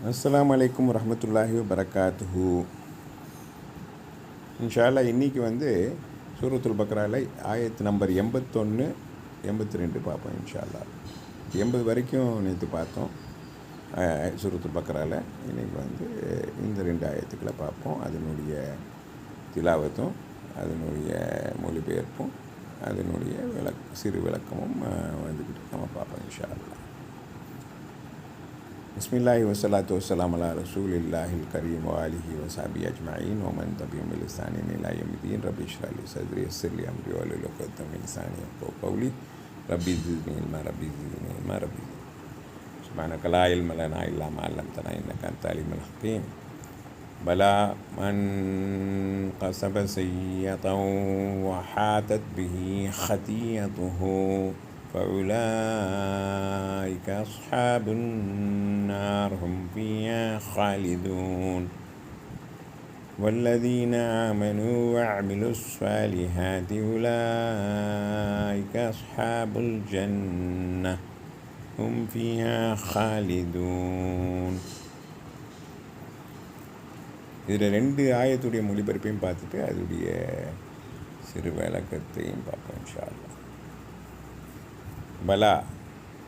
அஸ்ஸலாமு அலைக்கும் வரஹ்மத்துல்லாஹி வபரகாத்துஹு. இன்ஷா அல்லாஹ் இன்றைக்கி சூரத்துல் பக்ராவில் ஆயத்து நம்பர் 81 82 பார்ப்போம். இன்ஷா அல்லாஹ் 80 வரைக்கும் நேற்று பார்த்தோம் சூரத்துல் பக்ராவில். இன்றைக்கி இந்த 2 ஆயத்துக்களை பார்ப்போம். அதனுடைய திலாவத்தும் அதனுடைய மொழிபெயர்ப்பும் அதனுடைய சிறு விளக்கமும் நம்ம பார்ப்போம் இன்ஷா அல்லாஹ். பிஸ்மில்லாஹி வஸ்ஸலாத்து வஸ்ஸலாமு அலா ரசூலில்லாஹில் கரீம் வ ஆலிஹி வ ஸஹ்பிஹி அஜ்மஈன் வ மன் தபிஅஹும் பி இஹ்சானின் இலா யௌமிddin. ரப்பி இஷ்ரஹ் லி ஸத்ரி வயஸ்ஸிர் லி அம்ரி வஹ்லுல் உக்தம் மின் லிசானி யஃகஹு கௌலி. ரப்பி ஸித்னி இல்மா ரப்பி ஸித்னி இல்மா ரப்பி சுப்ஹானக லா இல்ம லனா இல்லா மா அல்லம்தனா இன்னக அன்தல் அலீமுல் ஹக்கீம். பலா மன் கஸப சய்யிஅத்தன் வ ஹாதத் பிஹி ஹதீயத்துஹு فأولئك أصحاب النار هم فيها خالدون. والذين آمنوا وعملوا الصالحات أولئك أصحاب الجنة هم فيها خالدون. இதில் 2 ஆயத்துடைய மொழிபெயர்ப்பையும் பார்த்துட்டு அதோடைய சிறு விளக்கத்தையும் பார்ப்போம் இன்ஷா அல்லாஹ்.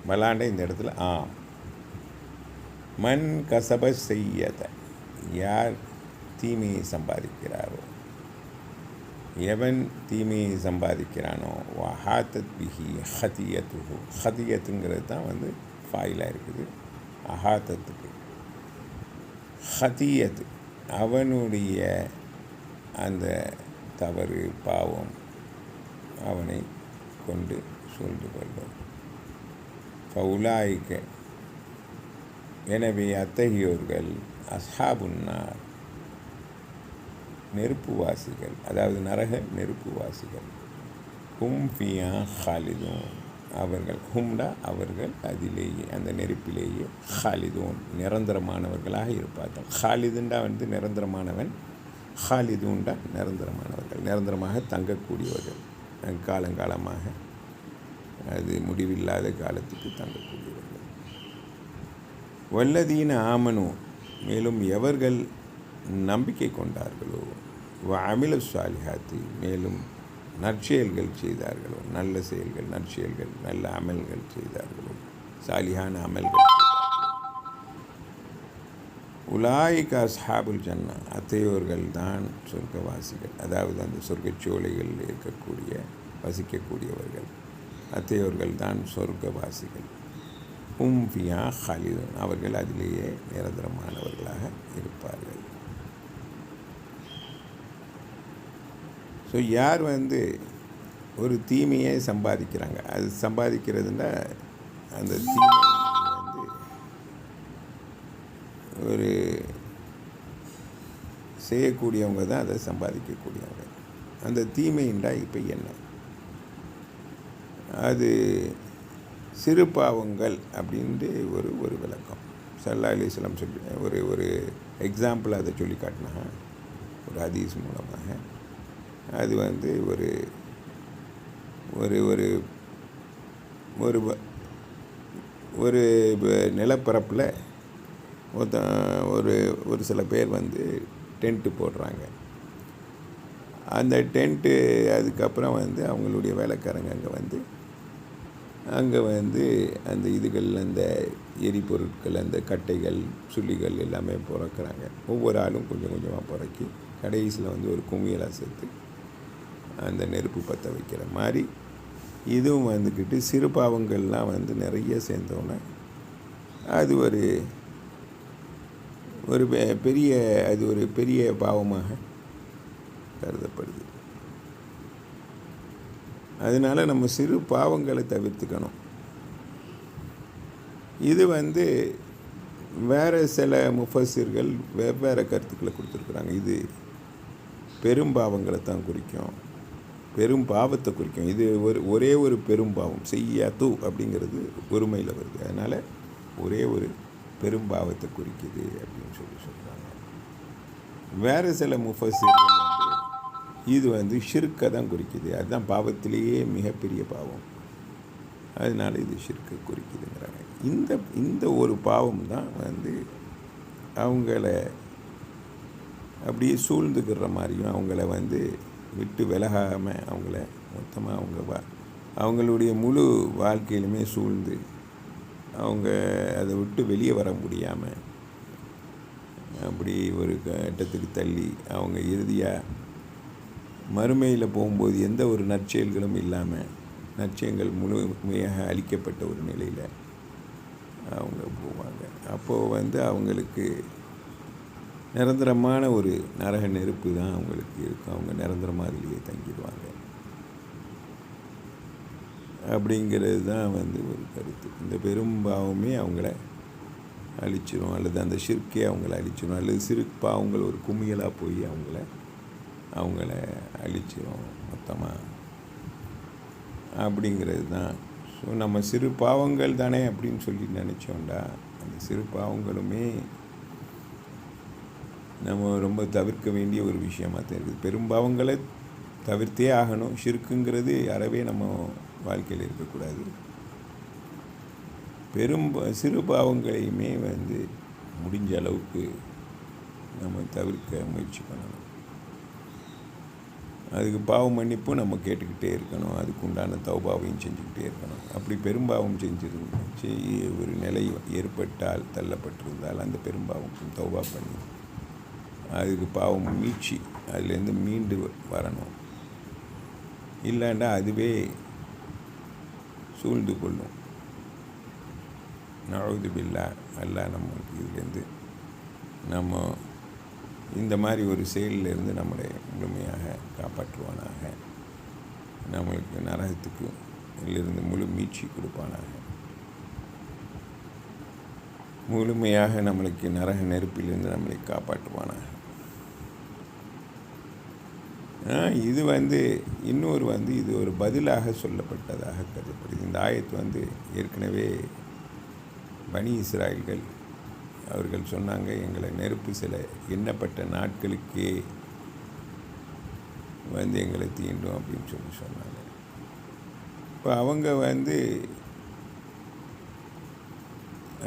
பலாண்ட இந்த இடத்துல மன் கசப செய்யத, யார் தீமையை சம்பாதிக்கிறாரோ, எவன் தீமையை சம்பாதிக்கிறானோ, வஹாத்தத் பிஹி ஹதியத்துஹு, ஹதியத்துங்கிறது தான் ஃபாயிலாக இருக்குது. அஹாத்தத்துக்கு ஹதியத்து அவனுடைய அந்த தவறு பாவம் அவனை கொண்டு சொல்லிட்டு கொள்ளும். ஃபவுலாயிக்க, எனவே அத்தகையோர்கள் அஸ்ஹாபுன்னார், நெருப்புவாசிகள், அதாவது நரக நெருப்புவாசிகள். ஹும் ஃபியா ஹாலிதூன், அவர்கள் ஹும்டா அவர்கள் அதிலேயே அந்த நெருப்பிலேயே ஹாலிதூன் நிரந்தரமானவர்களாக இருப்பார்கள். ஹாலிதுண்டா நிரந்தரமானவன், ஹாலிதூண்டா நிரந்தரமானவர்கள், நிரந்தரமாக தங்கக்கூடியவர்கள், காலங்காலமாக அது முடிவில்லாத காலத்துக்கு தங்கக்கூடியவர்கள். வல்லதீன ஆமனு, மேலும் எவர்கள் நம்பிக்கை கொண்டார்களோ, வ அமில ஸாலிஹாத்தி, மேலும் நற்செயல்கள் செய்தார்களோ, நல்ல செயல்கள் நற்செயல்கள் நல்ல அமல்கள் செய்தார்களோ, சாலிஹான அமல்கள் உலாயிக அஸ்ஹாபுல் ஜன்னா, அத்தையோர்கள் தான் சொர்க்கவாசிகள், அதாவது அந்த சொர்க்கச்சோலைகளில் இருக்கக்கூடிய வசிக்கக்கூடியவர்கள், அத்தையோர்கள் தான் சொர்க்கவாசிகள். ஹும் ஃபியா ஹாலிதூன், அவர்கள் அதிலேயே நிரந்தரமானவர்களாக இருப்பார்கள். ஸோ யார் ஒரு தீமையை சம்பாதிக்கிறாங்க, அது சம்பாதிக்கிறதுனா அந்த தீமை ஒரு செய்யக்கூடியவங்க தான் அதை சம்பாதிக்கக்கூடியவங்க. அந்த தீமைண்டா இப்போ என்ன, அது சிறு பாவங்கள் அப்படின்ட்டு ஒரு விளக்கம் ஸல்லல்லாஹு அலைஹி வஸல்லம் சொல்லி ஒரு எக்ஸாம்பிள் அதை சொல்லி காட்டினா ஒரு ஹதீஸ் மூலமாக. அது ஒரு ஒரு ஒரு ஒரு ஒரு நிலப்பரப்பில் ஒரு சில பேர் டென்ட்டு போடுறாங்க. அந்த டென்ட்டு அதுக்கப்புறம் அவங்களுடைய வேலைக்காரங்க அங்கே அந்த இதுகள், அந்த எரிபொருட்கள், அந்த கட்டைகள், சுள்ளிகள் எல்லாமே பிறக்கிறாங்க. ஒவ்வொரு ஆளும் கொஞ்சம் கொஞ்சமாக பிறக்கி கடைசியில் ஒரு குமியலாக சேர்த்து அந்த நெருப்பு பற்ற வைக்கிற மாதிரி இதுவும் சிறு பாவங்கள்லாம் நிறைய சேர்ந்தோன்னே அது ஒரு பெரிய பாவமாக கருதப்படுது. அதனால் நம்ம சிறு பாவங்களை தவிர்த்துக்கணும். இது வேறு சில முஃபஸிர்கள் வெவ்வேறு கருத்துக்களை கொடுத்துருக்குறாங்க. இது பெரும் பாவங்களை தான் குறிக்கும், பெரும் பாவத்தை குறிக்கும். இது ஒரே ஒரு பெரும் பாவம், செய்யாத்து அப்படிங்கிறது ஒருமையில் வருது, அதனால் ஒரே ஒரு பெரும் பாவத்தை குறிக்குது அப்படின்னு சொல்கிறாங்க. வேறு சில முஃபஸிர்கள் இது ஷிர்க்கை தான் குறிக்குது, அதுதான் பாவத்திலேயே மிகப்பெரிய பாவம், அதனால் இது ஷிர்க்கை குறிக்குதுங்கிறாங்க. இந்த ஒரு பாவம் தான் அவங்கள அப்படியே சூழ்ந்துக்கிற மாதிரியும், அவங்கள வந்து விட்டு விலகாமல் அவங்கள மொத்தமாக அவங்களுடைய முழு வாழ்க்கையிலுமே சூழ்ந்து அவங்க அதை விட்டு வெளியே வர முடியாமல் அப்படி ஒரு கட்டத்துக்கு தள்ளி அவங்க இறுதியாக மறுமையில் போகும்போது எந்த ஒரு நற்செயல்களும் இல்லாமல் நற்செயல்கள் முழுமையாக அளிக்கப்பட்ட ஒரு நிலையில் அவங்க போவாங்க. அப்போது வந்து அவங்களுக்கு நிரந்தரமான ஒரு நரக நெருப்பு தான் அவங்களுக்கு இருக்கும். அவங்க நிரந்தரமாக அதிலேயே தங்கிடுவாங்க அப்படிங்கிறது தான் வந்து ஒரு கருத்து. இந்த பெரும்பாவமே அவங்கள அழிச்சிடும், அல்லது அந்த ஷிர்க்கே அவங்கள அழிச்சிடும், அல்லது சிறு பாவங்கள் ஒரு கும்மியலாக போய் அவங்கள அழிச்சிடும் மொத்தமாக அப்படிங்கிறது தான். ஸோ நம்ம சிறு பாவங்கள் தானே அப்படின்னு சொல்லி நினச்சோண்டா, அந்த சிறு பாவங்களுமே நம்ம ரொம்ப தவிர்க்க வேண்டிய ஒரு விஷயமாக தான் இருக்குது. பெரும்பாவங்களை தவிர்த்தே ஆகணும். ஷிர்க்குங்கிறது அறவே நம்ம வாழ்க்கையில் இருக்கக்கூடாது. சிறு பாவங்களையுமே வந்து முடிஞ்ச அளவுக்கு நம்ம தவிர்க்க முயற்சி பண்ணணும். அதுக்கு பாவம் மன்னிப்பும் நம்ம கேட்டுக்கிட்டே இருக்கணும். அதுக்கு உண்டான தௌபாவையும் செஞ்சுக்கிட்டே இருக்கணும். அப்படி பெரும்பாவம் ஒரு நிலை ஏற்பட்டால், தள்ளப்பட்டிருந்தால், அந்த பெரும்பாவம் தௌபா பண்ணி அதுக்கு பாவம் மீட்சி அதுலேருந்து மீண்டு வரணும். இல்லைண்டா அதுவே சூழ்ந்து கொள்ளும். நஅூது பில்லாஹ். அல்லாஹ் நம்மளுக்கு இதுலேருந்து நம்ம இந்த மாதிரி ஒரு செயலிலிருந்து நம்மளை முழுமையாக காப்பாற்றுவானாக. நம்மளுக்கு நரகத்துக்கு இதிலிருந்து முழு மீட்சி கொடுப்பானாக. முழுமையாக நம்மளுக்கு நரக நெருப்பிலிருந்து நம்மளை காப்பாற்றுவானாக. இது வந்து இன்னொரு இது ஒரு பதிலாக சொல்லப்பட்டதாக கருதப்படுது. இந்த ஆயத்து ஏற்கனவே பனி இஸ்ராயல்கள் அவர்கள் சொன்னாங்க, எங்களை நெருப்பு சில எண்ணப்பட்ட நாட்களுக்கே எங்களை தீண்டும் அப்படின்னு சொன்னாங்க. இப்போ அவங்க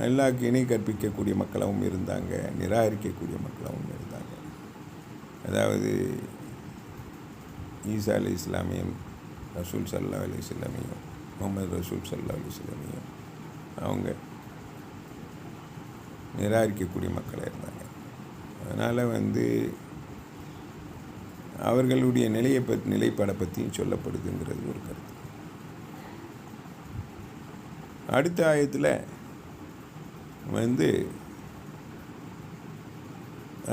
அல்லாஹ்வுக்கு இணை கற்பிக்கக்கூடிய மக்களாகவும் இருந்தாங்க, நிராகரிக்கக்கூடிய மக்களாகவும் இருந்தாங்க. அதாவது ஈசா அலைஹிஸ்ஸலாமையும் ரசூல் ஸல்லல்லாஹு அலைஹி வஸல்லமையும் முஹம்மது ரசூல் ஸல்லல்லாஹு அலைஹி வஸல்லமையும் அவங்க நிராகரிக்கக்கூடிய மக்களாக இருந்தாங்க. அதனால் அவர்களுடைய நிலைப்பாடை பற்றியும் சொல்லப்படுதுங்கிறது ஒரு கருத்து. அடுத்த ஆயத்தில்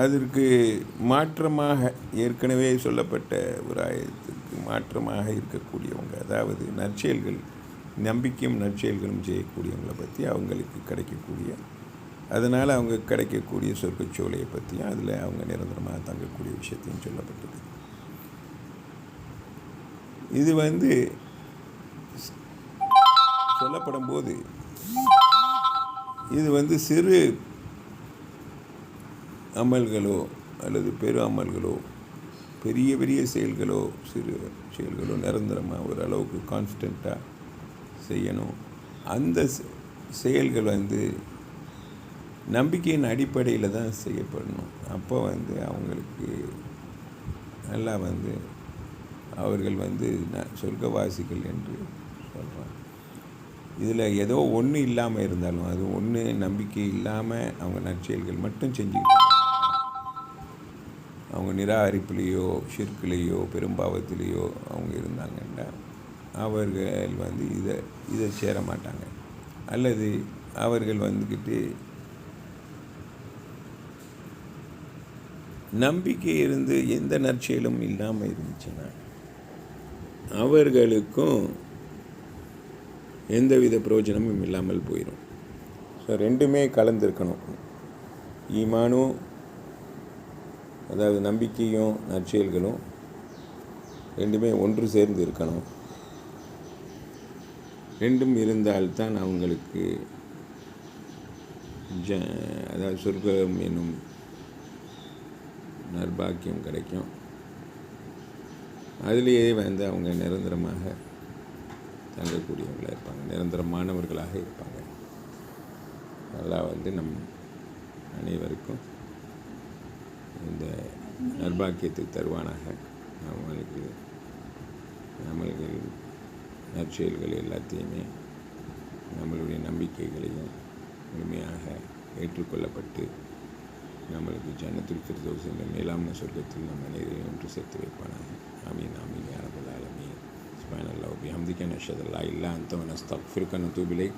அதற்கு மாற்றமாக ஏற்கனவே சொல்லப்பட்ட ஒரு ஆயத்திற்கு மாற்றமாக இருக்கக்கூடியவங்க, அதாவது நற்செயல்கள், நம்பிக்கையும் நற்செயல்களும் செய்யக்கூடியவங்களை பற்றி அவங்களுக்கு கிடைக்கக்கூடிய, அதனால் அவங்க கிடைக்கக்கூடிய சொர்க்கச்சோலையை பற்றியும் அதில் அவங்க நிரந்தரமாக தங்கக்கூடிய விஷயத்தையும் சொல்லப்பட்டது. இது சொல்லப்படும் போது இது சிறு அமல்களோ அல்லது பெரு அமல்களோ, பெரிய பெரிய செயல்களோ சிறு செயல்களோ நிரந்தரமாக ஒரு அளவுக்கு கான்ஸ்டண்ட்டாக செய்யணும். அந்த செயல்கள் நம்பிக்கையின் அடிப்படையில் தான் செய்யப்படணும். அப்போ அவங்களுக்கு நல்லா அவர்கள் சொர்க்கவாசிகள் என்று சொல்கிறாங்க. இதில் ஏதோ ஒன்று இல்லாமல் இருந்தாலும், அது ஒன்று நம்பிக்கை இல்லாமல் அவங்க நற்செயல்கள் மட்டும் செஞ்சுக்கிட்டு அவங்க நிராகரிப்புலேயோ ஷிர்க்லேயோ பெரும்பாவத்திலேயோ அவங்க இருந்தாங்கன்னா அவர்கள் இதை சேர மாட்டாங்க. அல்லது அவர்கள் நம்பிக்கை இருந்து எந்த நற்செயலும் இல்லாமல் இருந்துச்சுன்னா அவர்களுக்கும் எந்தவித பிரயோஜனமும் இல்லாமல் போயிடும். ஸோ ரெண்டுமே கலந்துருக்கணும். ஈமானும், அதாவது நம்பிக்கையும் நற்செயல்களும் ரெண்டுமே ஒன்று சேர்ந்து இருக்கணும். ரெண்டும் இருந்தால்தான் அவங்களுக்கு அதாவது சொர்க்கம் என்னும் நற்பாக்கியம் கிடைக்கும். அதிலேயே அவங்க நிரந்தரமாக தங்கக்கூடியவங்களாக இருப்பாங்க, நிரந்தரமானவர்களாக இருப்பாங்க. நல்லா அனைவருக்கும் இந்த நற்பாக்கியத்தை தருவானாக. நம்மளுக்கு நற்செயல்கள் எல்லாத்தையுமே நம்மளுடைய நம்பிக்கைகளையும் முழுமையாக ஏற்றுக்கொள்ளப்பட்டு நம்மளுக்கு ஜன்னத்துல் ஃபிர்தௌஸ் என்ற மேலான சொர்க்கத்தில் நம் அனைவரையும் ஒன்று சேர்த்து வைப்பானாக. ஆமீன் ஆமீன் யா ரப்பல் ஆலமீன். சுப்ஹானல்லாஹி வ பிஹம்திஹி நஷ்ஹது அல்லா இல்லாஹ அன்த வ நஸ்தக்ஃபிருக வ நத்தூபு இலைக்.